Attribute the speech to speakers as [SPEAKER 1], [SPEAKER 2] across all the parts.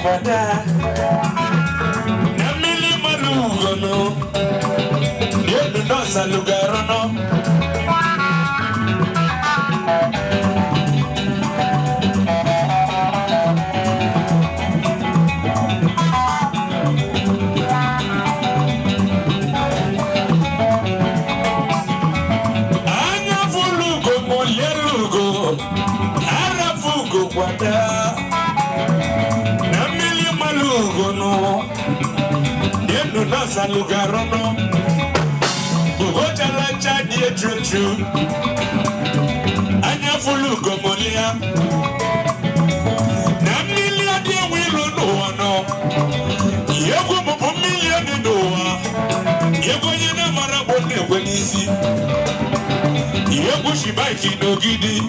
[SPEAKER 1] Wada Namili malugono Yedu nosa lugarono Anya fulugo mo yelugo Arafugo wada Gono, yendo nasa lugarono, ugoja la chadi e chuchu, anya fulu gomolia, na milia di wilo no, yego mopo milia ni doa, yego yena marabone wenisi, yego shibaiki dogidi,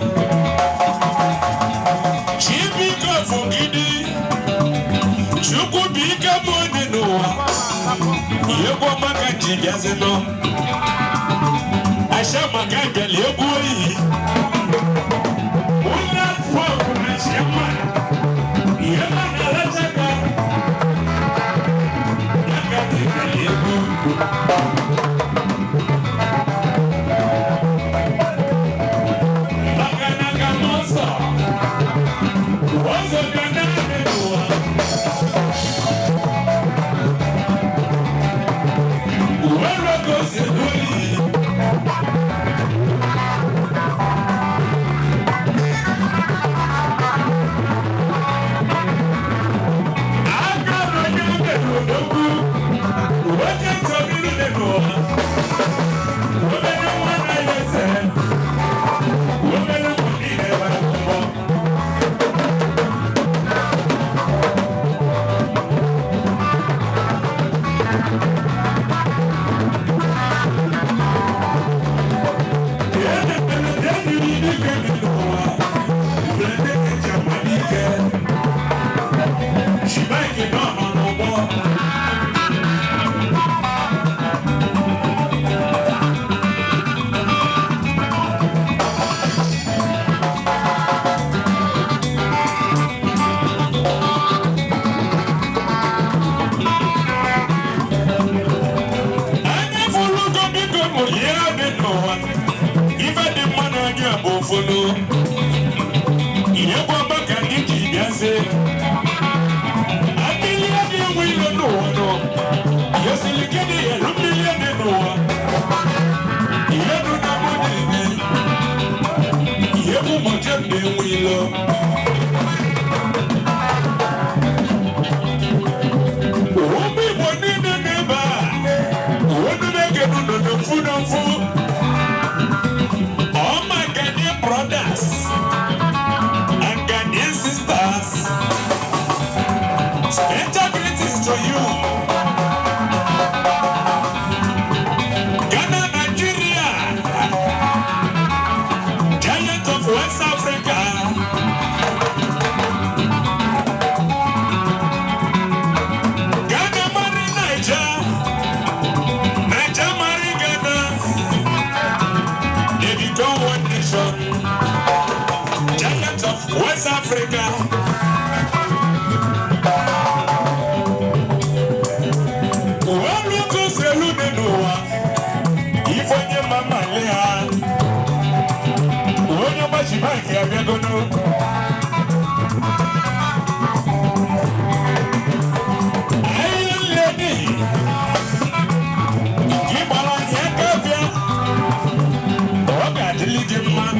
[SPEAKER 1] chibiko. Chuku bika mwone noa Yego maka jibiaze no Asha maka yego yi Una kwa kuna shemana Yema na lachaka Yaka tika yego Maka naka monsa Wazo kanane noa Where goes the holy? I got a young man. What can tell me the door? Women don't want to listen. Women don't want to hear. Follow. You go back and get it, say. I believe you will know. Yes, you get it, look million and no. You don't know what it is. You will much of them will. Oh, be one in the neighbor. What do they get on the food and food? Brothers and Ghanaian sisters, special greetings to you. Ghana, Nigeria, giant of West Africa. Ghana marry Niger, Niger marry Ghana. They become one nation. Giants of West Africa. When you go to Lunoa, even your mama Leah, when your machine are going to. Iron lady, keep on your caviar. Oh, God, the man.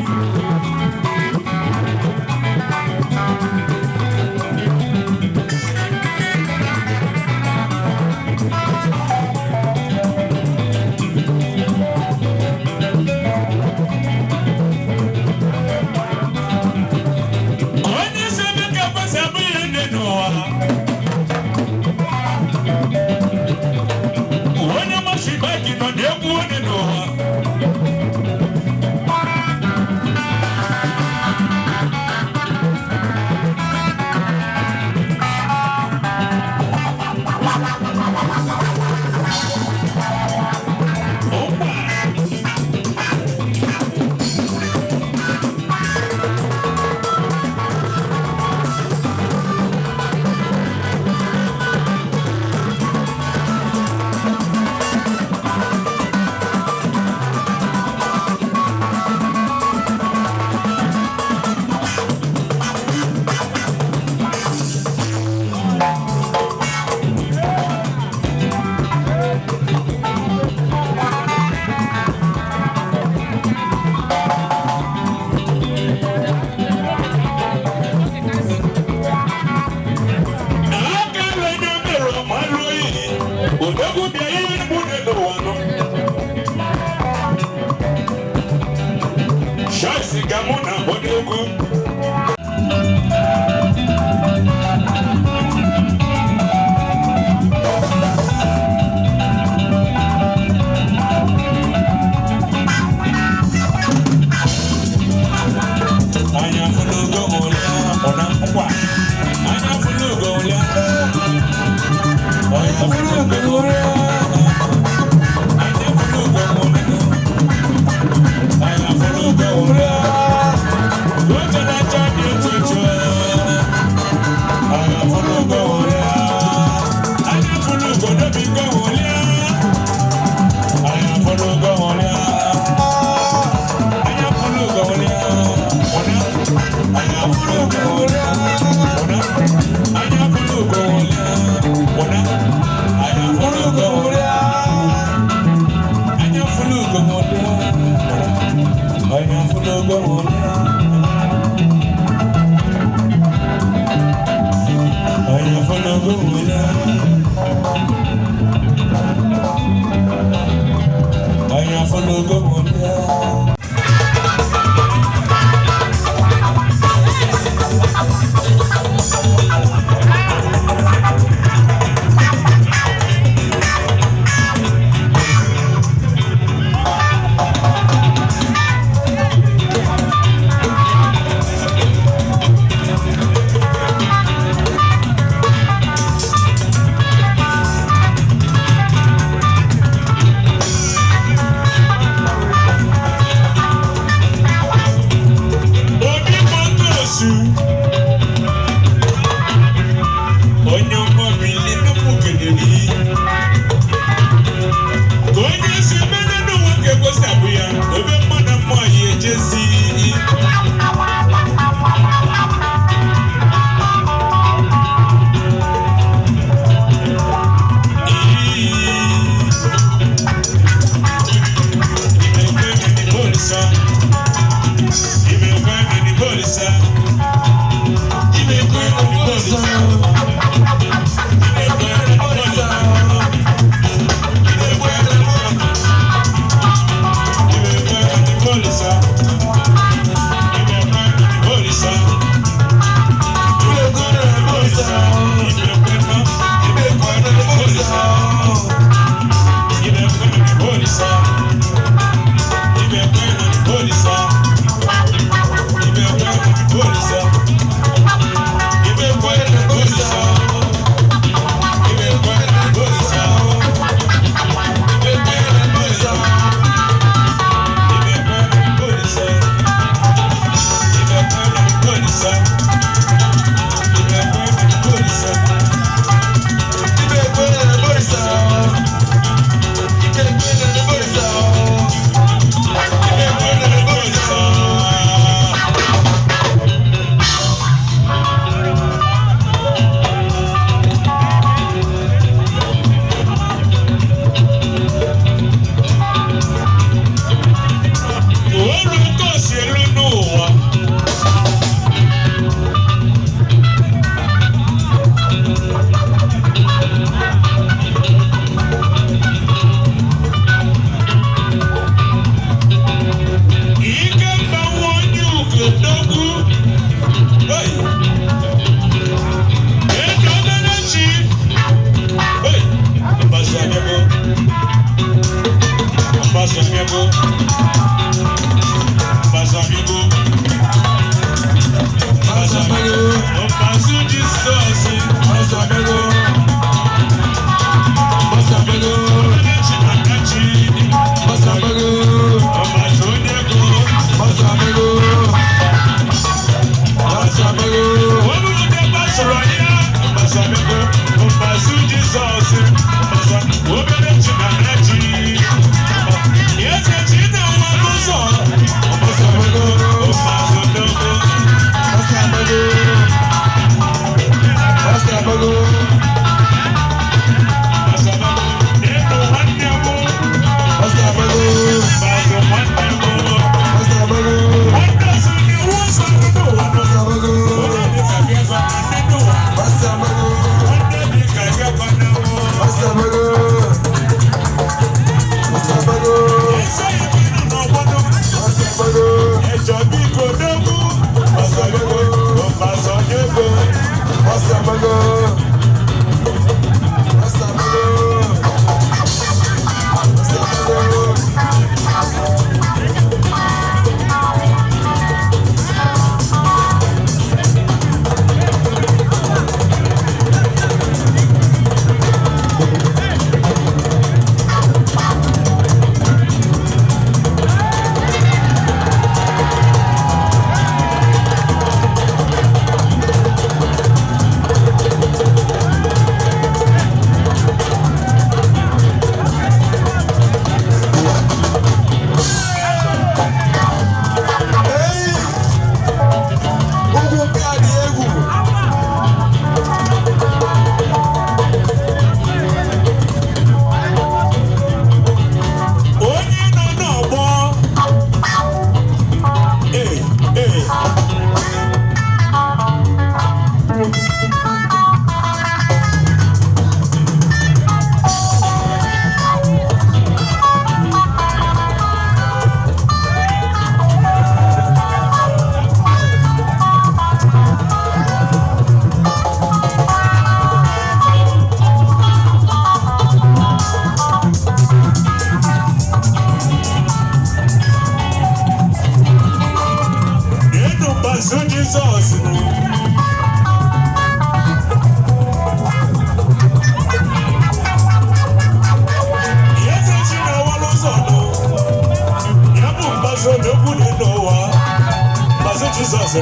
[SPEAKER 1] Anya fulugo olia, ona mkwa. Anya fulugo olia. follow go I follow go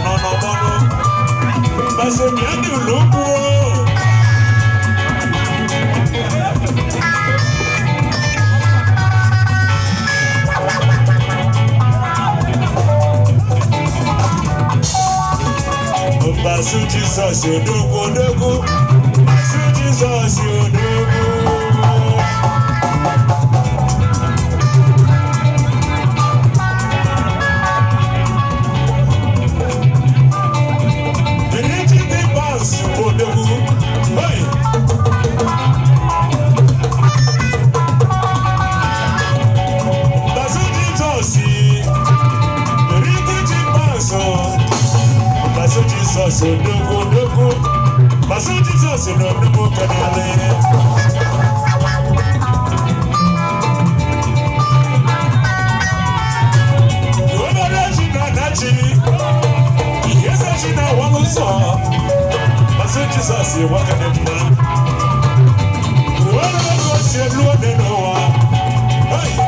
[SPEAKER 1] no mono. Base miani ulubu. Basu Jesus odogo. Basu Jesus odogo. Jesus, odogo. Basu Jesus, odogo kanale. Odogo jina nachi. Yesa jina wamuso. Basu Jesus, wakanemba. Odogo sielu nenowa. Hey.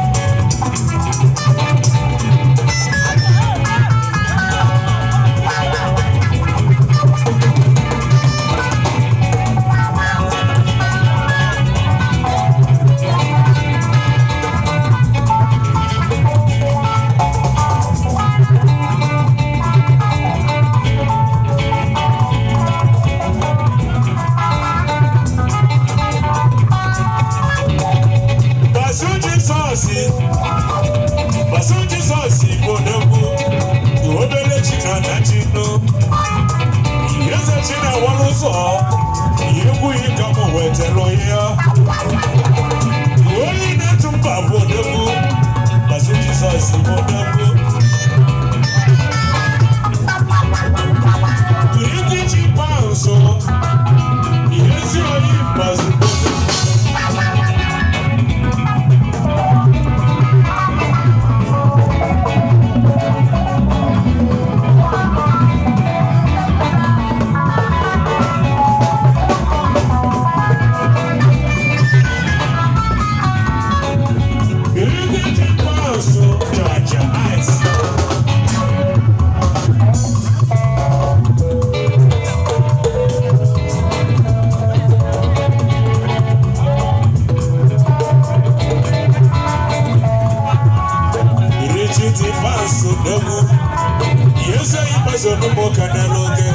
[SPEAKER 1] Basu Jesus odogo. Obele china na chino. Yesa china waluso. Yebu ikamu wetelo ya. Oyi netumba odogo. Basu Jesus odogo. Yeki chipanso. Yesi oyi basu odogo. Yesa ipaso numo kaneloge.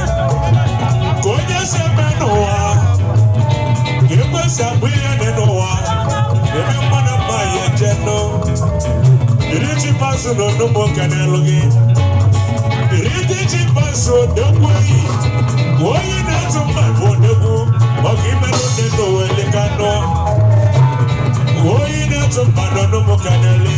[SPEAKER 1] Konya semenoa. Yema sabuya nenoa. Yema mana maye jeno. Richi paso numo kaneloge. Richi paso dogui. Koyi natumba bodogu. Okimeno neno welikano. Koyi natumba numo kanele.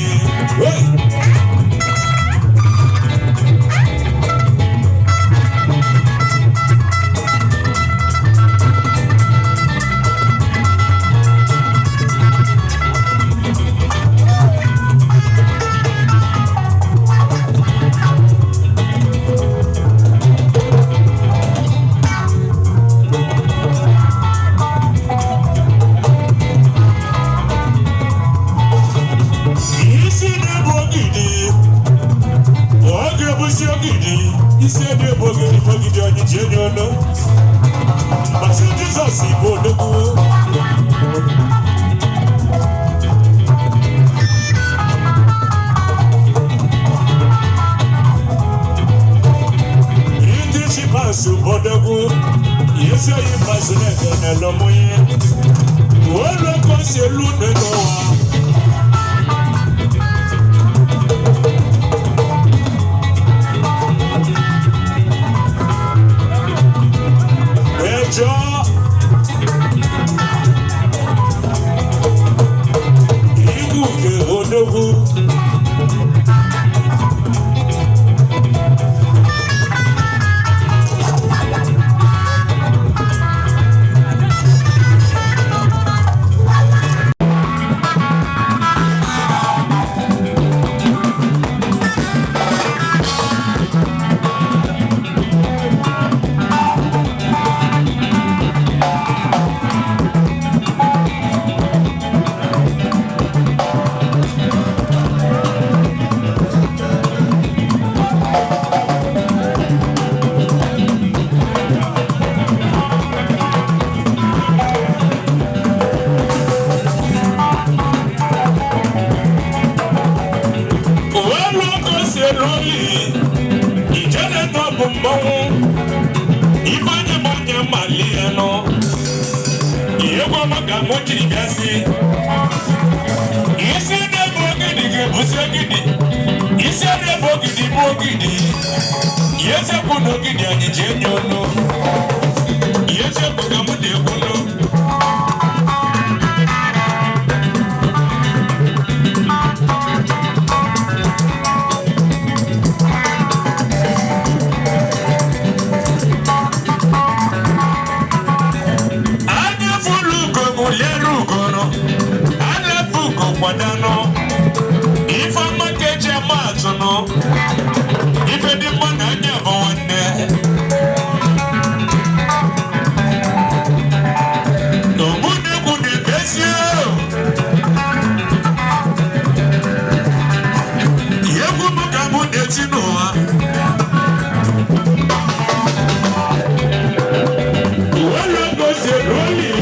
[SPEAKER 1] Ise de bogidi onyi jeni ono. Basu Jesus odogo. Indi chipasu odogo. Yese yi basu ne lomoye. Wolo konsi elu nenowa. Ibuke odogo. Yego maka mochi gasi. Isi de bogidi ke busegidi. Isi de bogidi. Yese kuno gidi ani jenyono. Yese bugamu de kuno. Wadano, if I'm a catch a matano, if I didn't want to never one there. No money could bless you. You would come with it, you know. Well, I go say, rolling.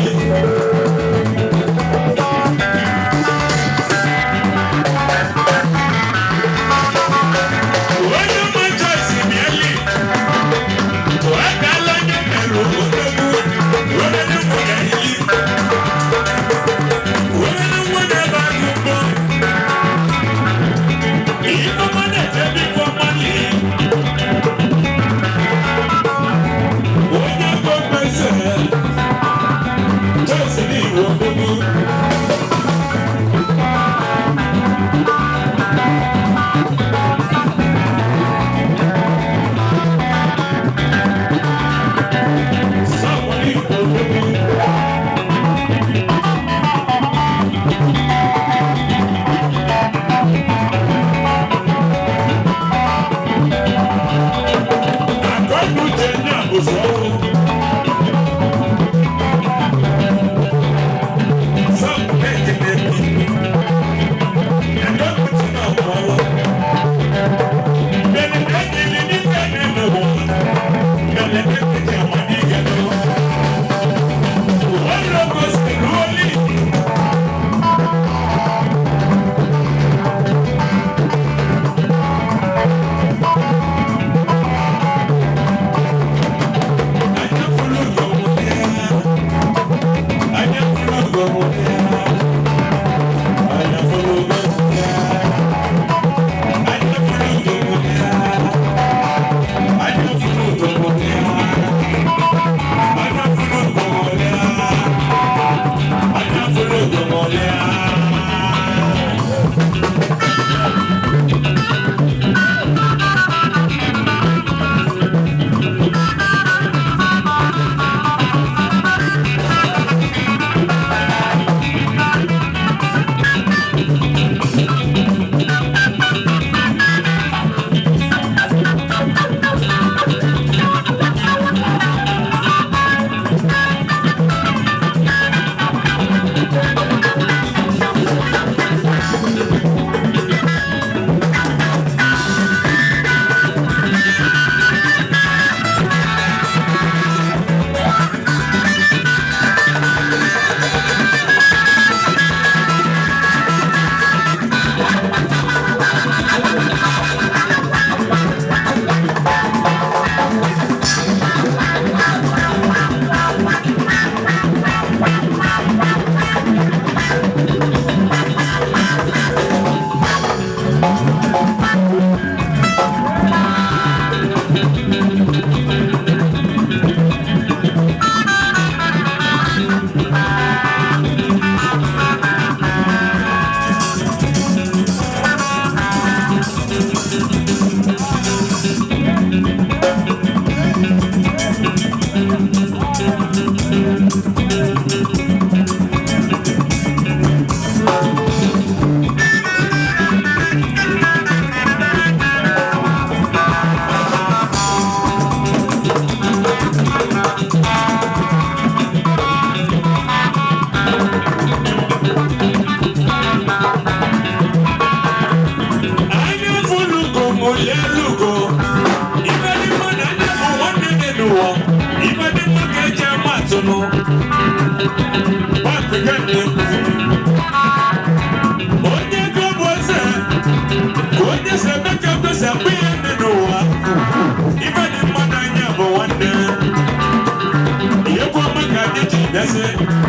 [SPEAKER 2] That's it.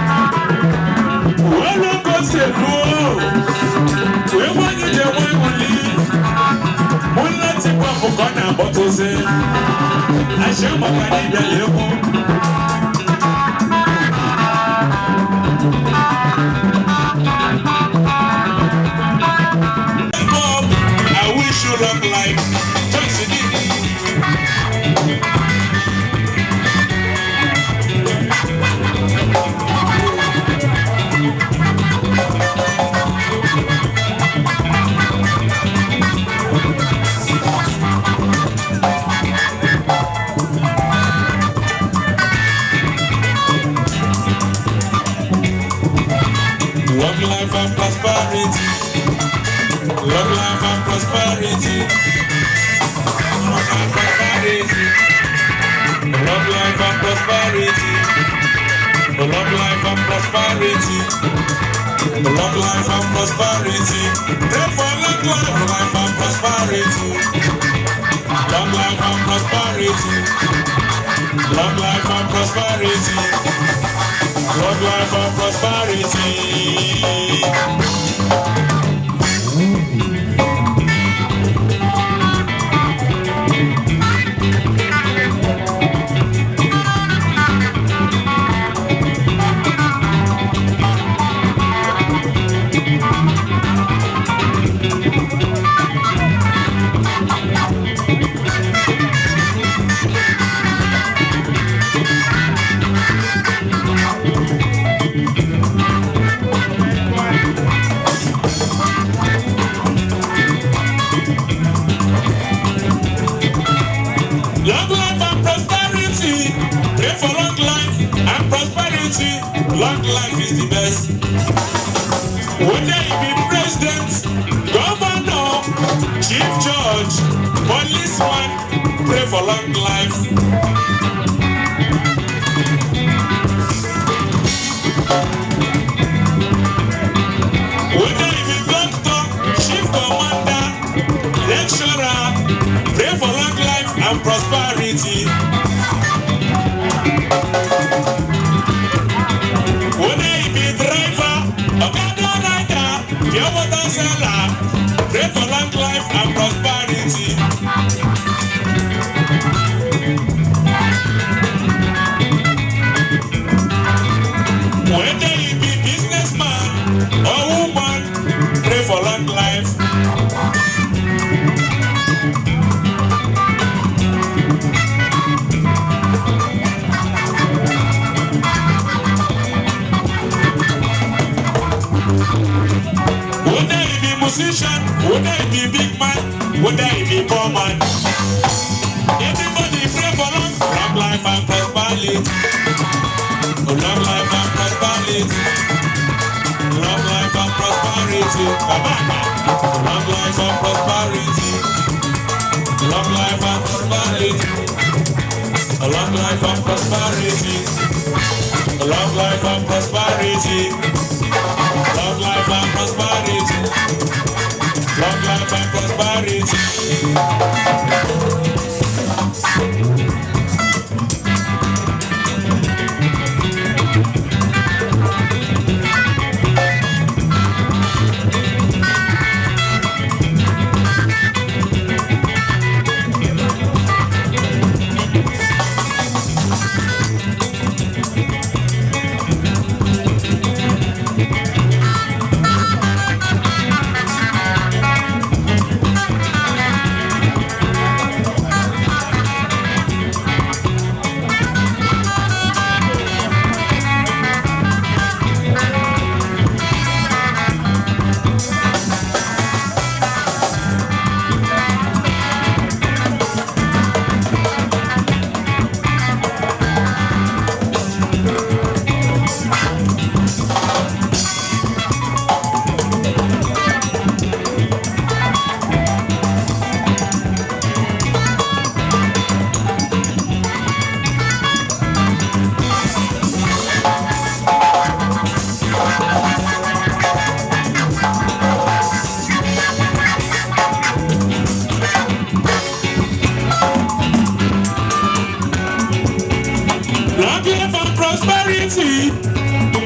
[SPEAKER 1] Well, go say no. We want you to win money. One let's go for corner bottles. I shall not carry the label. I wish you long life. Just it. Long life and prosperity. Long life and prosperity. Long life and prosperity. Long life and prosperity. Long life and prosperity. Long life and prosperity. Pray for long life and prosperity. Long life and prosperity. Long life and prosperity. Long life and prosperity. Long life and prosperity. Pray for long life and prosperity. Long life is the best. Whether you be president, governor, chief judge, policeman, pray for long life. Whether you be doctor, chief commander, lecturer, pray for long life and prosperity. Whether you be driver, okada rider, pure water seller, pray for long life and prosperity. Whether you be businessman or woman, pray for long life. Whether you be musician, whether you be big man, whether you be poor man, everybody pray for long life and prosperity. Long life and prosperity. Long life and prosperity. Long life and prosperity. Long life and prosperity. Long life and prosperity. Long life and prosperity. Long life and prosperity. Long life and prosperity.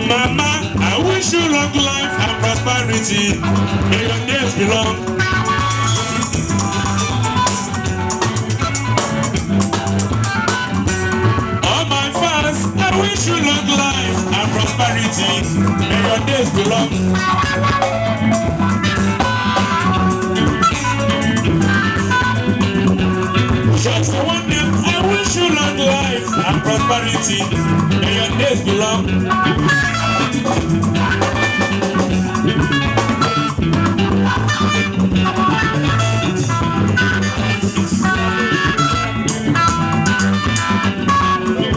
[SPEAKER 1] Mama, I wish you long life and prosperity. May your days be long. All my fans, I wish you long life and prosperity. May your days be long. Just one name, I wish you long life and prosperity. May your days be long.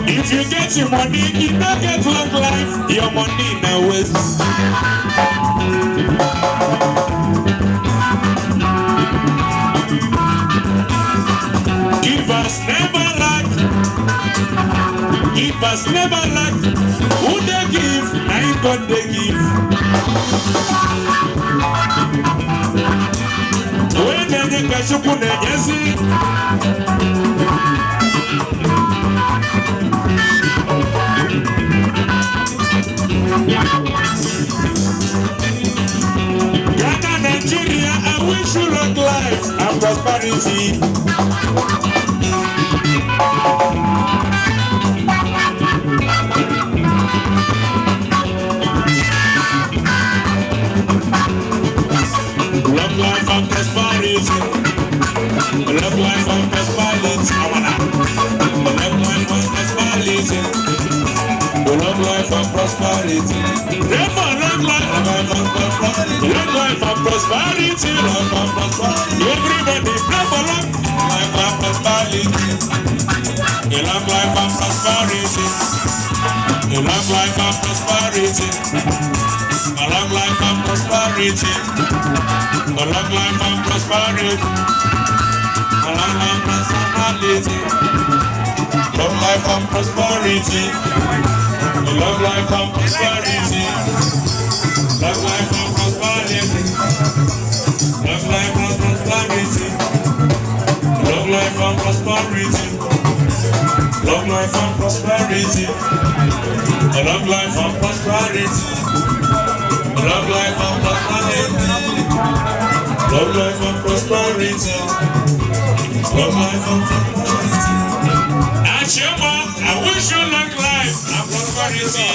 [SPEAKER 1] If you get your money, you don't get long life. Your money now waste. Give us never lack. Give us never lack. Who they give? I God they give. When they catch up on the Ghana, Nigeria, I wish you long life and prosperity. Long life and prosperity. Long life and prosperity. Long life and prosperity. Long life and prosperity. Long life and prosperity. Long life and prosperity. Long life and prosperity. Everybody pray for long life and prosperity. Long life and prosperity. Long life and prosperity. Long life and prosperity. Long life and prosperity. Long life and prosperity. Long life and prosperity. Long life and prosperity. Long life and prosperity. Long life and prosperity. Long life and prosperity. Long life and prosperity. Long life and prosperity. Long life and prosperity. Long life and prosperity. Long life and prosperity. Ashema, I wish you long life and prosperity.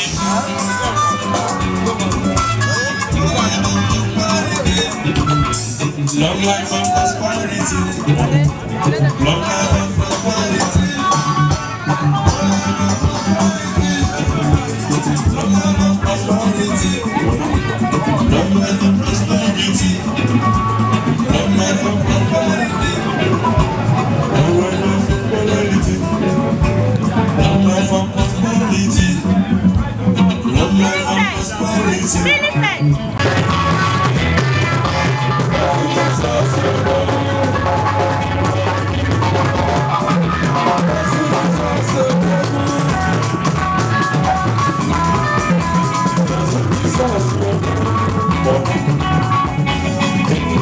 [SPEAKER 1] Long life and prosperity. Long life and prosperity. Long life and prosperity. Long life and prosperity. Long life and prosperity. Long life and prosperity. Long life and prosperity.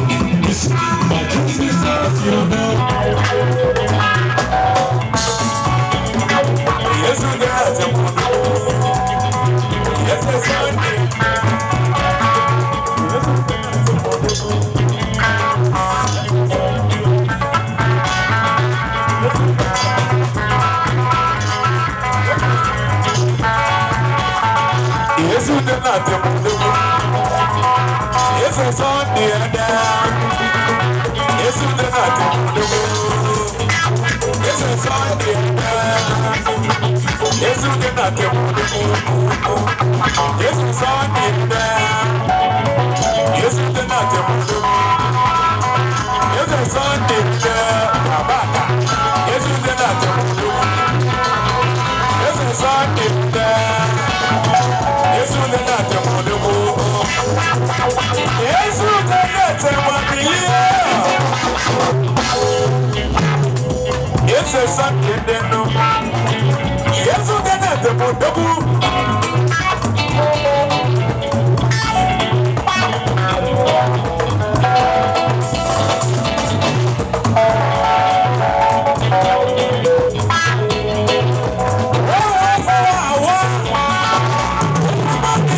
[SPEAKER 1] Long life and prosperity.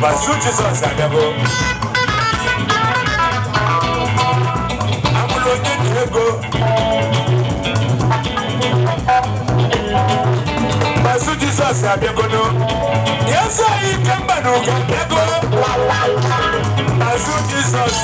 [SPEAKER 1] Basu Jesus Adabo. Amulo Nyego. Basu Jesus Adabo. Yes, I can Banuga Nego. Basu Jesus.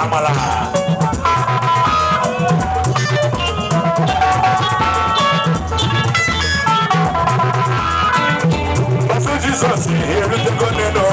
[SPEAKER 1] Amala. Basu Jesus, here with the Goneno.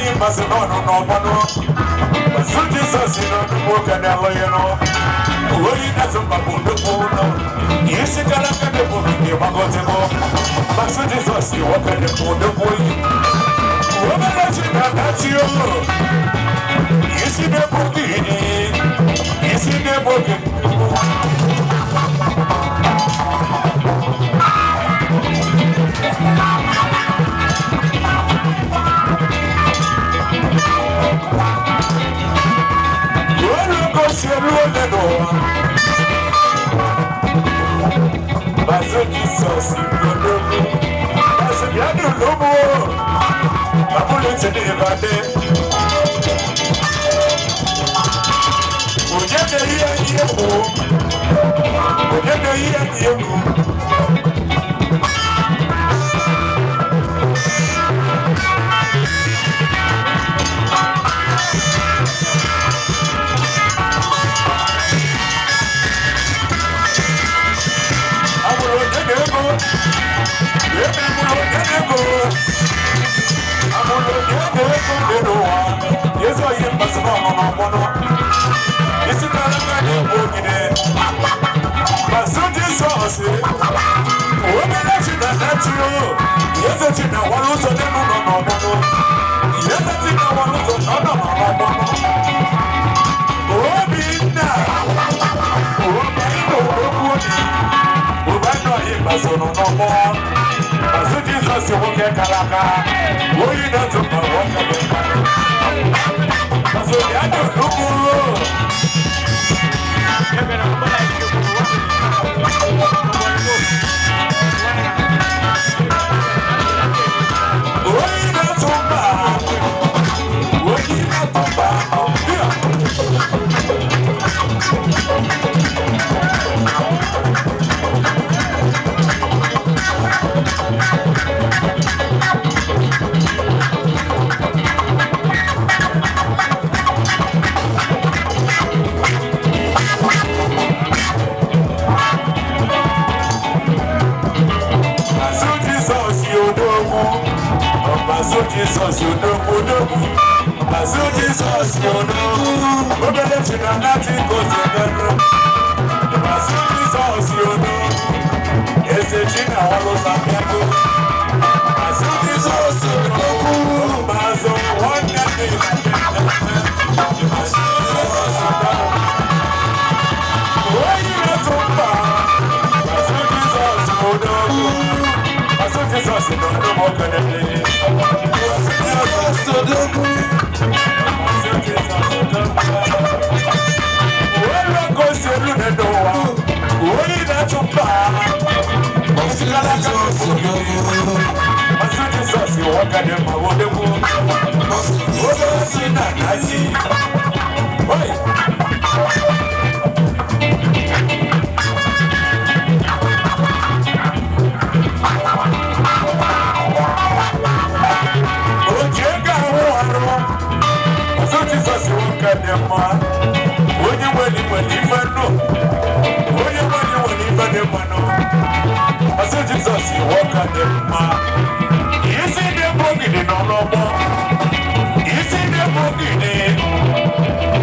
[SPEAKER 1] you must know no one. But so Jesus in the book and the lawyer. Why not some babu the phone? Yes, you can look at the book in your bago. But so Jesus, you walk at the phone, the boy. Woman, that's you. You see the book in it. You see the book. Baso Jesus, baso biadu lobo, abule tene bade. Oje de yemo, oje de yemo. Jesus, you won't get Kalaka. What you don't do, what you do. So, I don't know. Jesus, you know, Baso Jesus, you know, Obelechi na nothing goes together. Baso Jesus, you know, Ezechina walo sapiago. Baso Jesus, you know, Baso one day. Baso Jesus, you know, why you not so far? Baso Jesus, you know, Baso Jesus, you know, no more can I Jesus, you walk at the man. You see the boogie in no more. You see the boogie.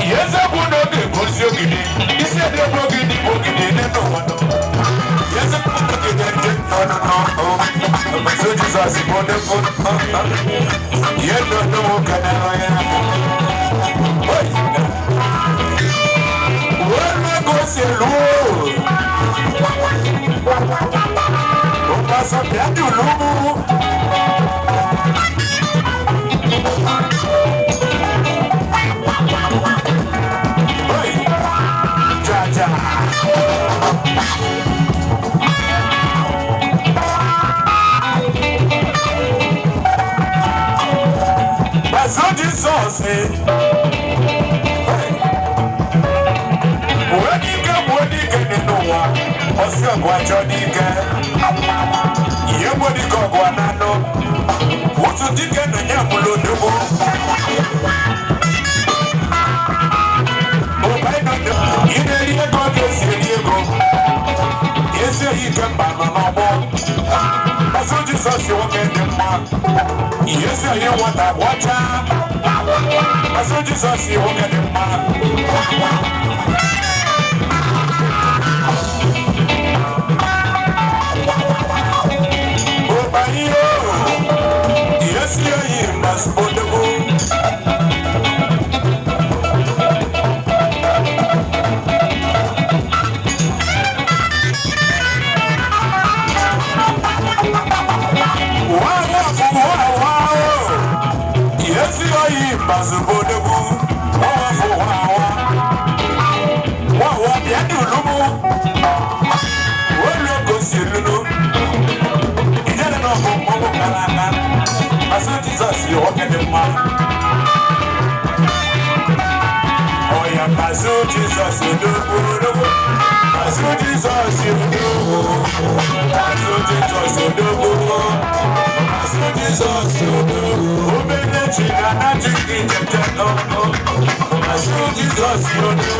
[SPEAKER 1] Yes, I would not be boogie. You see the boogie in no one. Yes, I would not be no. So Jesus, you want the foot. You don't know can I. Where am I going to say, Lord? Passa perto do lobo. Oi, já, já. Mas onde só você? O Odiga de Noa, Oscar Guajodiga. Yebodi Gogwanano, what's the ticket and Yamulo Dubo? Oh, I don't know. You know, you go to Diego. Yes, you can buy my mom. That's what Jesus, you want to get them. Yes, you want to watch out. Maso Jesus, you won't get him back. Oh, my hero. Yes, you must put the moon. Bazubodebu, wawa fo wawa, wawa biadu lumu, wolo kosiluno, ijele no kumbo kalana, Maso Jesus you walk in the man. Oh yeah, Maso Jesus you do, Maso Jesus you do, Maso Jesus you do, Maso Jesus you do.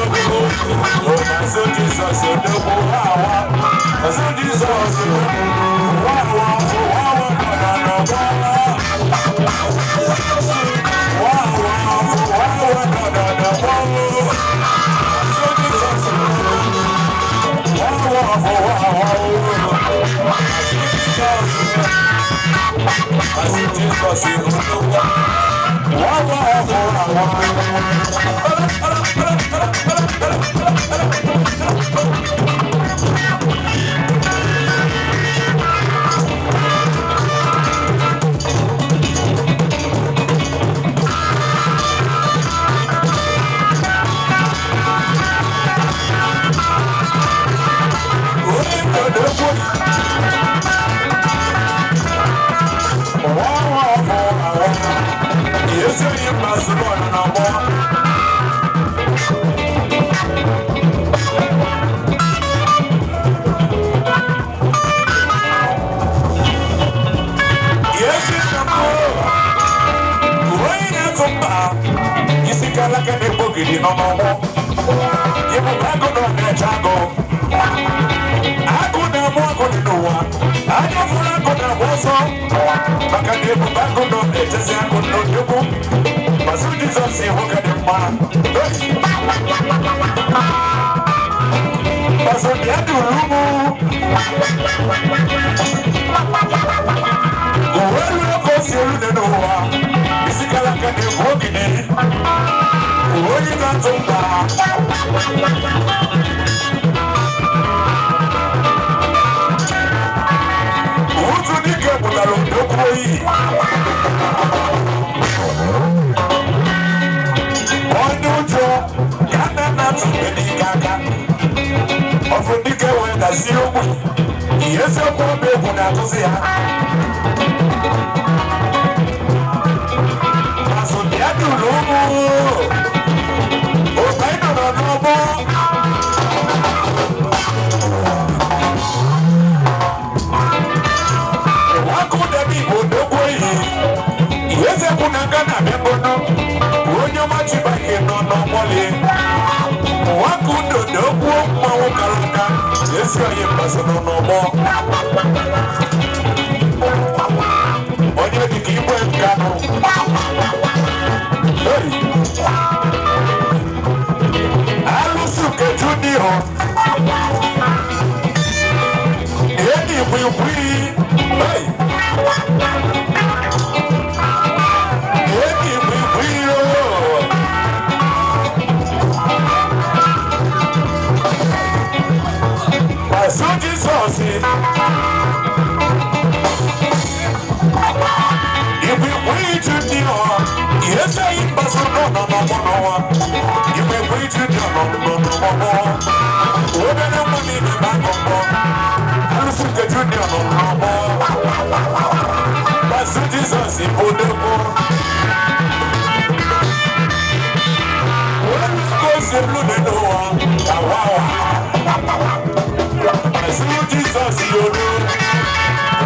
[SPEAKER 1] Maso Jesus, you know,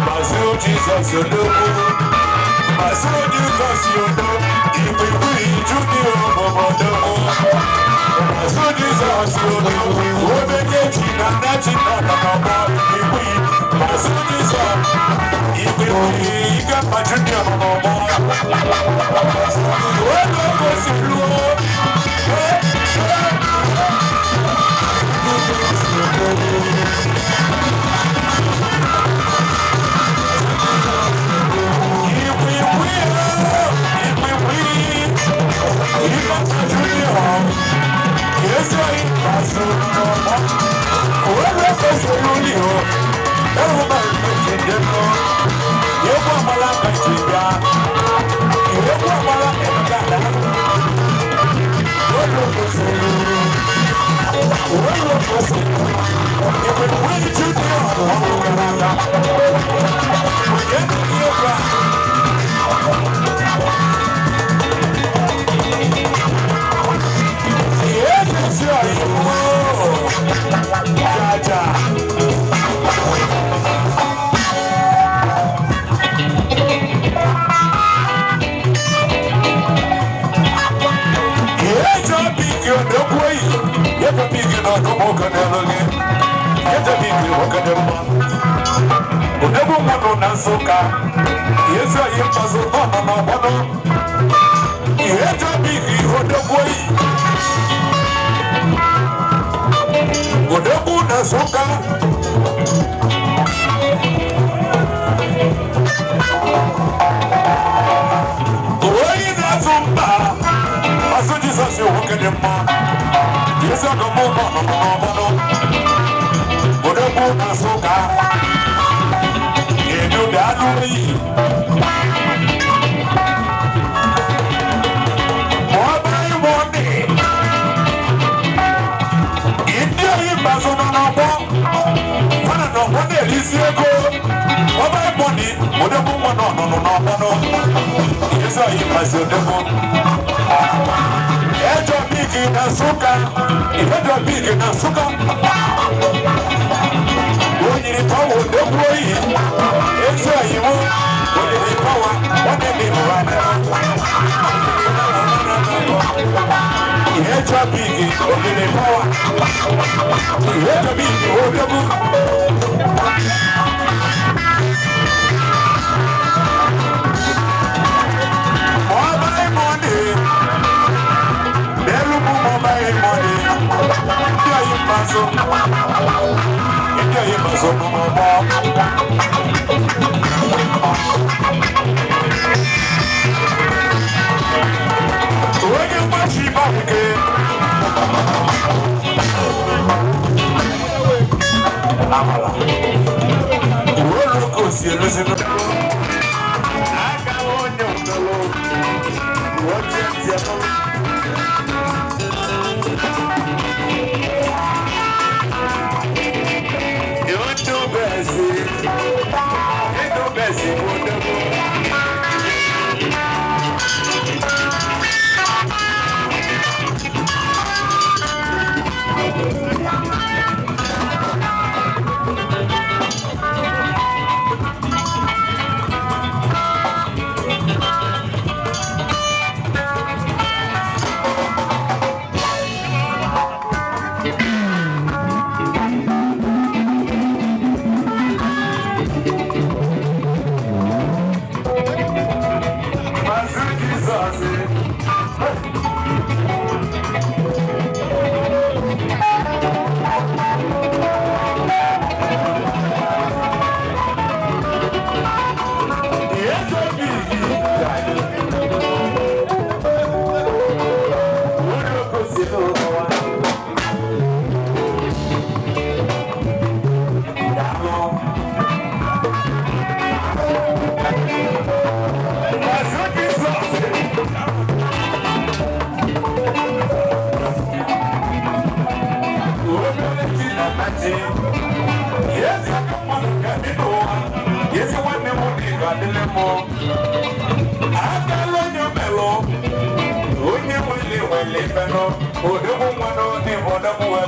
[SPEAKER 1] Maso Jesus, you know, Maso Jesus, you
[SPEAKER 2] If you
[SPEAKER 1] no no kadaloge yeta bigi wakademma odebu mono nansoka yesa yimpaso no no bono yeta bigi odeboi odebu nansoka oyi nazumba aso Jesus wakademma yesa no bono no bono odebu nansoka yedo daduri mobai money india yibazo no bo fana no wode lisiego mobai money odebu no no yesa yibazo odebu ejo big na suka Oyiri power the boy. It's a you. Oyiri power. What did they run? It's a big. Oyiri power. It's a big. Mobile money. They look mobile money. There you pass. Yeah, you must open my mouth. When you watch it back again, Amala. We're not going to see it. I got on your pillow. What is your